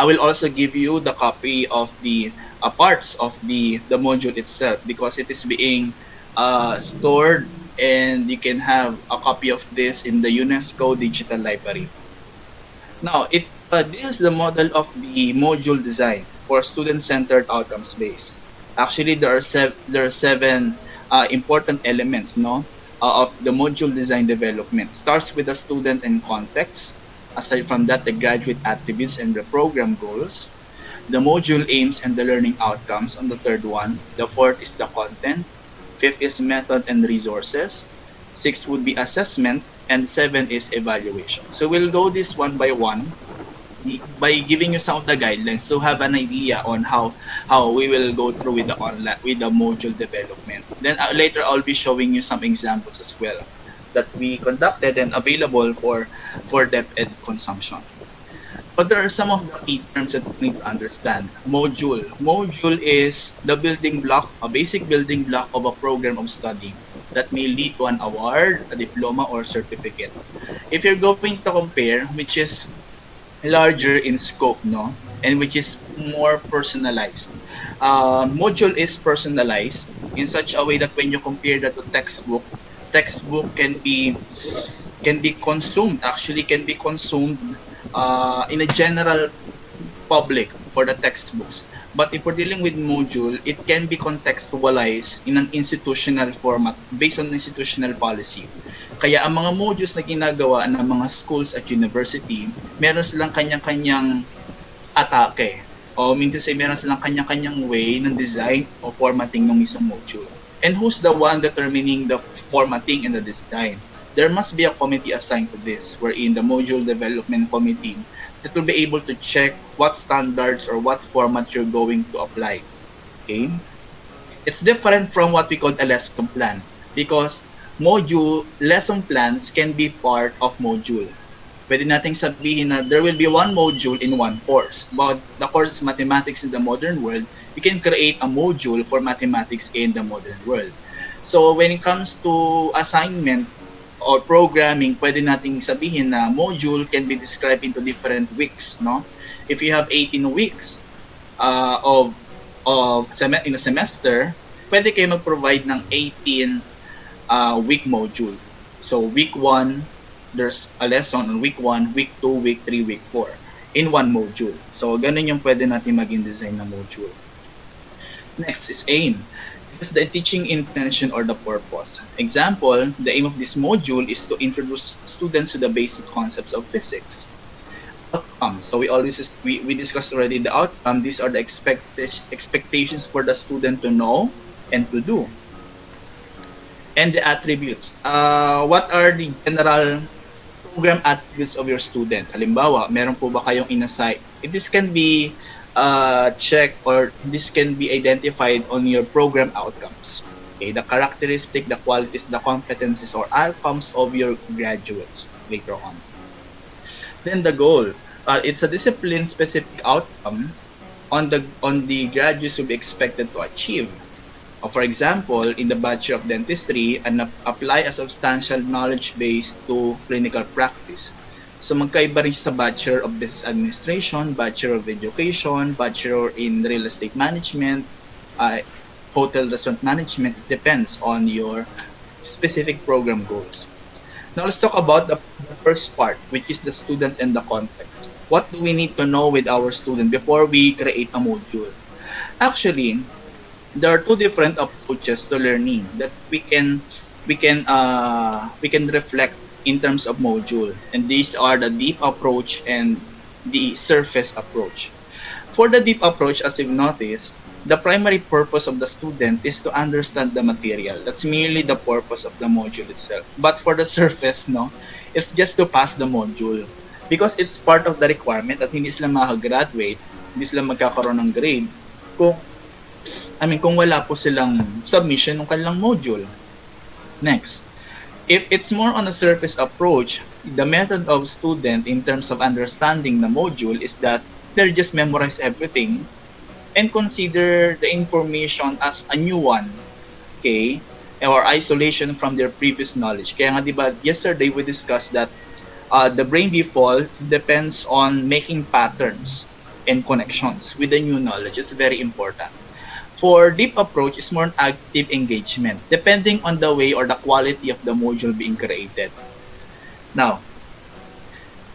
I will also give you the copy of the parts of the module itself, because it is being stored, and you can have a copy of this in the UNESCO Digital Library. Now, this is the model of the module design for student-centered outcomes based. Actually, there are seven important elements, no, of the module design development. Starts with the student and context. Aside from that, the graduate attributes and the program goals. The module aims and the learning outcomes on the third one. The fourth is the content. Fifth is method and resources. Six would be assessment, and seven is evaluation. So we'll go this one by one by giving you some of the guidelines to have an idea on how we will go through with the module development. Then later I'll be showing you some examples as well that we conducted and available for depth ed consumption. But there are some of the key terms that we need to understand. Module. Module is the building block, a basic building block of a program of study that may lead to an award, a diploma, or certificate. If you're going to compare, which is larger in scope, no, and which is more personalized. Module is personalized in such a way that when you compare that to textbook, textbook can be consumed in a general public for the textbooks. But if we're dealing with module, it can be contextualized in an institutional format based on institutional policy. Kaya ang mga modules na ginagawa ng mga schools at university, meron silang kanya-kanyang atake. O mean to say, meron silang kanya-kanyang way ng design o formatting ng isang module. And who's the one determining the formatting and the design? There must be a committee assigned to this, wherein the module development committee that will be able to check what standards or what format you're going to apply. Okay? It's different from what we call a lesson plan, because lesson plans can be part of module. Pwede nating sabihin na there will be one module in one course. But the course is mathematics in the modern world, you can create a module for mathematics in the modern world. So when it comes to assignment or programming, pwede nating sabihin na module can be described into different weeks, no? If you have 18 weeks in a semester, pwede kayo mag-provide ng 18 week module. So week 1, there's a lesson on week 1, week 2, week 3, week 4 in one module. So ganun yung pwede natin maging design na module. Next is aim. It's the teaching intention or the purpose. Example, the aim of this module is to introduce students to the basic concepts of physics. Outcome. So we discussed already the outcome. These are the expectations for the student to know and to do. And the attributes. What are the general program attributes of your student? Halimbawa, meron po ba kayong inassign? This can be checked, or this can be identified on your program outcomes. Okay, the characteristic, the qualities, the competencies, or outcomes of your graduates later on. Then the goal. It's a discipline-specific outcome on the graduates will be expected to achieve. For example, in the Bachelor of Dentistry, apply a substantial knowledge base to clinical practice. So magkaiba rin sa Bachelor of Business Administration, Bachelor of Education, Bachelor in Real Estate Management, Hotel Restaurant Management. It depends on your specific program goals. Now let's talk about the first part, which is the student and the context. What do we need to know with our student before we create a module? Actually, there are two different approaches to learning that we can reflect in terms of module, and these are the deep approach and the surface approach. For the deep approach, as you've noticed, the primary purpose of the student is to understand the material. That's merely the purpose of the module itself. But for the surface, no, it's just to pass the module, because it's part of the requirement at hindi sila makagraduate, hindi sila magkakaroon ng grade kung wala po silang submission ng kanilang module. Next, if it's more on a surface approach, the method of student in terms of understanding the module is that they'll just memorize everything and consider the information as a new one, okay, or isolation from their previous knowledge. Kaya nga diba, yesterday we discussed that the brain default depends on making patterns. and connections with the new knowledge is very important. For deep approach is more active engagement, depending on the way or the quality of the module being created. Now,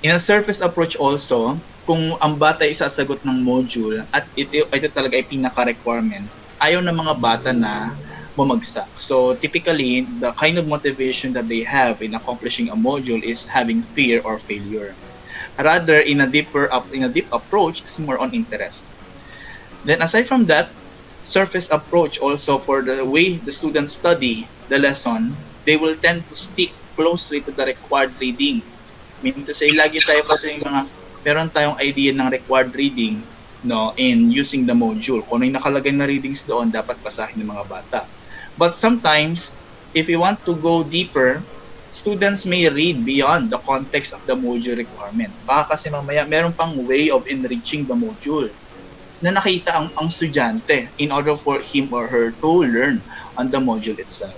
in a surface approach also, kung ang bata ay sasagot ng module at ito talaga ay pinaka-requirement, ayaw ng mga bata na bumagsak. So typically, the kind of motivation that they have in accomplishing a module is having fear or failure. Rather, in a deep approach, it's more on interest. Then aside from that, surface approach also for the way the students study the lesson, they will tend to stick closely to the required reading. Meaning to say, lagi tayo kasi meron tayong idea ng required reading, no, in using the module. Kung ano yung nakalagay na readings doon, dapat basahin ng mga bata. But sometimes, if you want to go deeper, students may read beyond the context of the module requirement. Baka kasi mamaya meron pang way of enriching the module na nakita ang estudyante in order for him or her to learn on the module itself.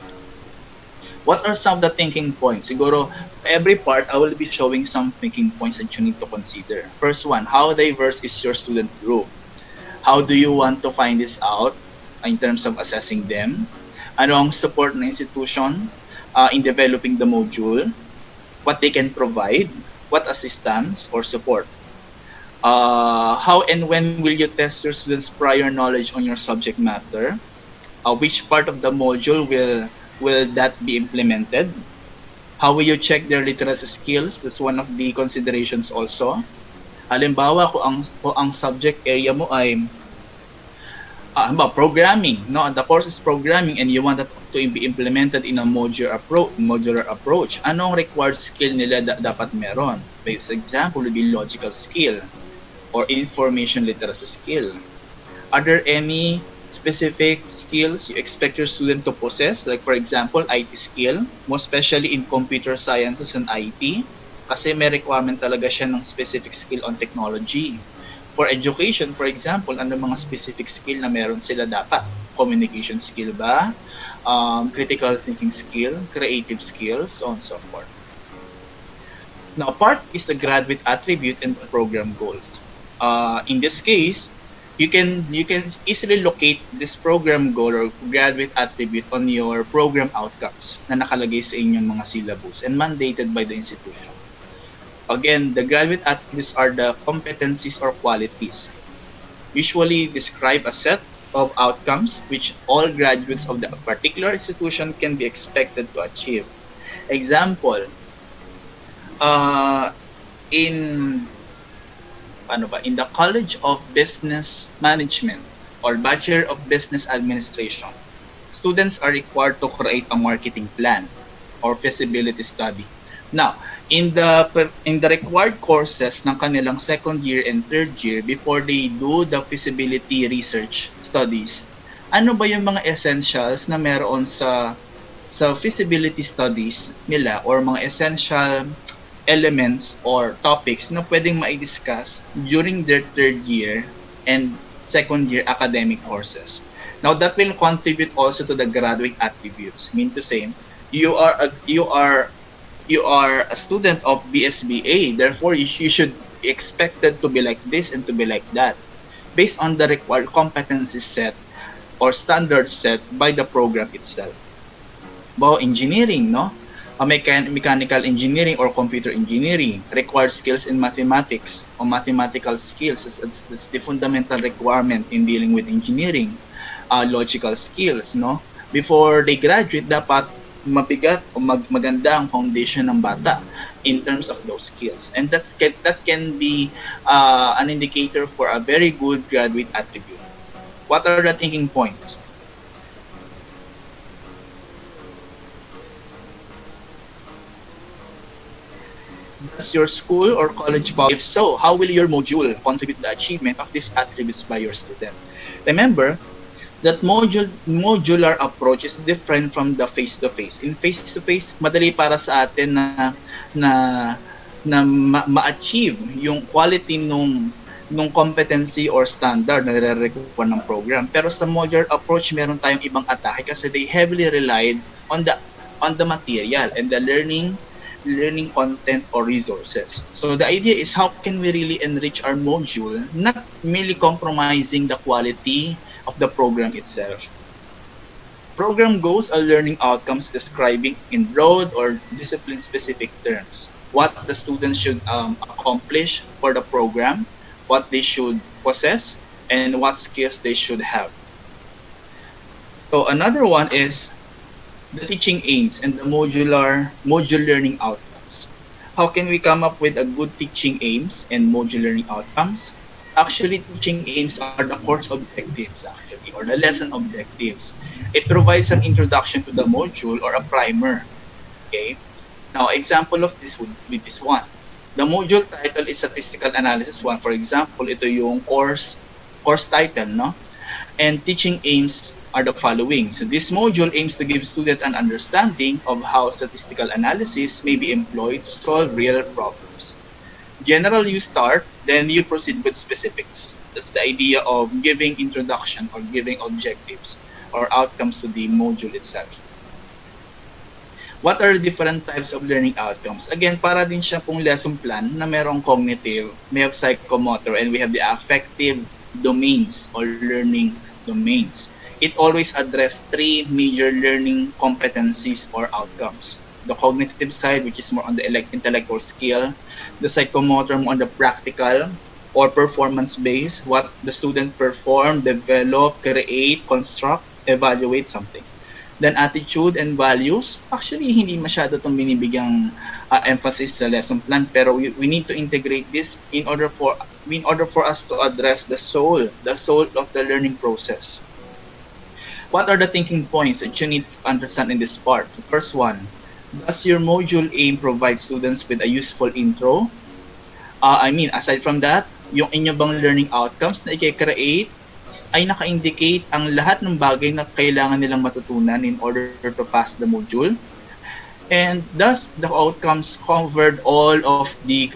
What are some of the thinking points? Siguro, every part, I will be showing some thinking points that you need to consider. First one, how diverse is your student group? How do you want to find this out in terms of assessing them? Ano ang support ng institution in developing the module? What they can provide? What assistance or support? How and when will you test your students' prior knowledge on your subject matter? Which part of the module will that be implemented? How will you check their literacy skills? That's one of the considerations also. Halimbawa, kung ang subject area mo ay programming, no? The course is programming and you want that to be implemented in a modular approach. Anong required skill nila dapat meron? For example, would be logical skill or information literacy skill. Are there any specific skills you expect your student to possess? Like for example, IT skill, most especially in computer sciences and IT, kasi may requirement talaga siya ng specific skill on technology. For education, for example, ano mga specific skill na meron sila dapat? Communication skill ba? Critical thinking skill, creative skills, so on and so forth. Now, part is the graduate attribute and program goal. In this case, you can easily locate this program goal or graduate attribute on your program outcomes na nakalagay sa inyong mga syllabus and mandated by the institution. Again, the graduate attributes are the competencies or qualities. Usually describe a set of outcomes which all graduates of the particular institution can be expected to achieve. Example, in the College of Business Management or Bachelor of Business Administration, students are required to create a marketing plan or feasibility study. Now, in the required courses ng kanilang second year and third year before they do the feasibility research studies, ano ba yung mga essentials na meron sa feasibility studies nila or mga essential elements or topics na pwedeng ma-discuss during their third year and second year academic courses. Now, that will contribute also to the graduate attributes. Mean to say, you are a student of BSBA, therefore you should be expected to be like this and to be like that based on the required competency set or standards set by the program itself. About engineering, no? Mechanical engineering or computer engineering, required skills in mathematics or mathematical skills. That's the fundamental requirement in dealing with engineering. Logical skills, no? Before they graduate, dapat mabigat o maganda ang foundation ng bata in terms of those skills, and that can be an indicator for a very good graduate attribute. What are the thinking points? Does your school or college if so, how will your module contribute to the achievement of these attributes by your student? Remember that modular approach is different from the face-to-face. In face-to-face, madali para sa atin na ma-achieve yung quality nung competency or standard na nire-require ng program. Pero sa modular approach, meron tayong ibang atake kasi they heavily relied on the material and the learning learning content or resources. So the idea is how can we really enrich our module, not merely compromising the quality of the program itself. Program goals are learning outcomes describing in broad or discipline-specific terms what the students should accomplish for the program, what they should possess, and what skills they should have. So another one is the teaching aims and the module learning outcomes. How can we come up with a good teaching aims and module learning outcomes? Actually, teaching aims are the course objectives, actually, or the lesson objectives. It provides an introduction to the module or a primer. Okay. Now, example of this would be this one. The module title is Statistical Analysis 1. For example, ito yung course title, no? And teaching aims are the following. So this module aims to give students an understanding of how statistical analysis may be employed to solve real problems. Generally, you start, then you proceed with specifics. That's the idea of giving introduction or giving objectives or outcomes to the module itself. What are different types of learning outcomes? Again, para din siya pong lesson plan na merong cognitive, may have psychomotor, and we have the affective domains or learning domains. It always addresses 3 major learning competencies or outcomes. The cognitive side, which is more on the intellectual skill, the psychomotor more on the practical or performance-based, what the student perform, develop, create, construct, evaluate something. Then attitude and values, actually hindi masyado itong binibigyang emphasis sa lesson plan, pero we need to integrate this in order for us to address the soul of the learning process. What are the thinking points that you need to understand in this part? The first one, does your module aim provide students with a useful intro? Aside from that, yung inyo bang learning outcomes na i-create ay naka-indicate ang lahat ng bagay na kailangan nilang matutunan in order to pass the module? And thus, the outcomes covered all of the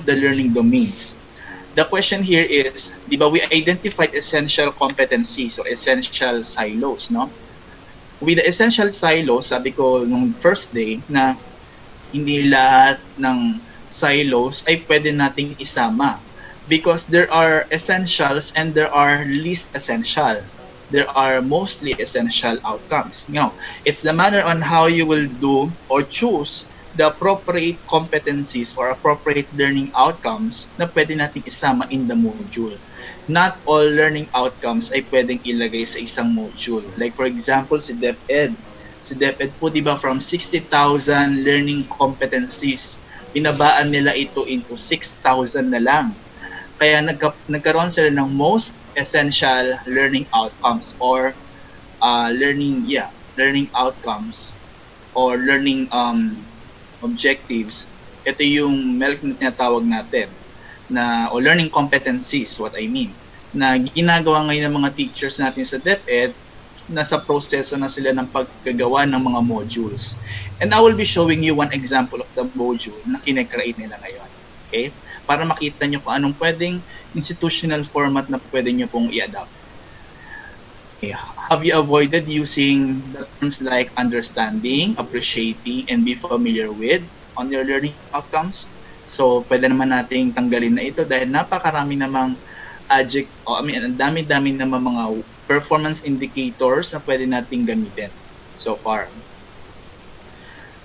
learning domains. The question here is, di ba we identified essential competencies, so essential silos, no? With the essential silos, sabi ko nung first day na hindi lahat ng silos ay pwede nating isama. Because there are essentials and there are least essential. There are mostly essential outcomes. Now, it's the manner on how you will do or choose the appropriate competencies or appropriate learning outcomes na pwede nating isama in the module. Not all learning outcomes ay pwedeng ilagay sa isang module. Like for example, si DepEd. Si DepEd po, di ba, from 60,000 learning competencies, binabaan nila ito into 6,000 na lang. Kaya nagkaroon sila ng most essential learning outcomes or learning outcomes or learning objectives. Ito yung MELC na tinatawag natin o learning competencies, what I mean, na ginagawa ngayon ng mga teachers natin sa DepEd, nasa proseso na sila ng paggagawa ng mga modules. And I will be showing you one example of the module na kinecreate nila ngayon. Okay? Para makita nyo kung anong pwedeng institutional format na pwede nyo pong i-adapt. Okay. Have you avoided using the terms like understanding, appreciating, and be familiar with on your learning outcomes? So, pwede naman nating tanggalin na ito dahil napakarami namang ang dami-dami namang mga performance indicators na pwede nating gamitin so far.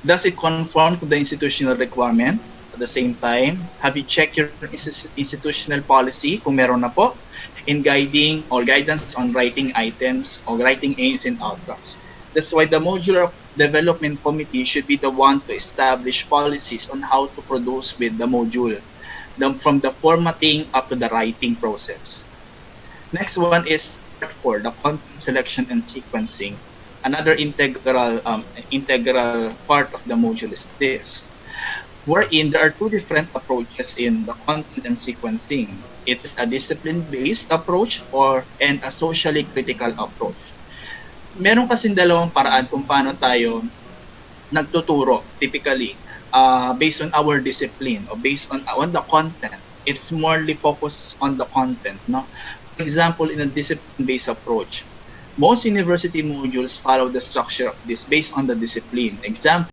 Does it conform to the institutional requirement? At the same time, have you checked your institutional policy kung meron na po in guiding or guidance on writing items or writing aims and outcomes? That's why the modular development committee should be the one to establish policies on how to produce with the module, from the formatting up to the writing process. Next one is part 4, the content selection and sequencing. Another integral part of the module is this, wherein there are 2 different approaches in the content and sequencing. It is a discipline-based approach and a socially critical approach. Meron kasing dalawang paraan kung paano tayo nagtuturo typically based on our discipline or based on the content. It's morely focused on the content, no? For example, in a discipline-based approach, most university modules follow the structure of this based on the discipline. Example,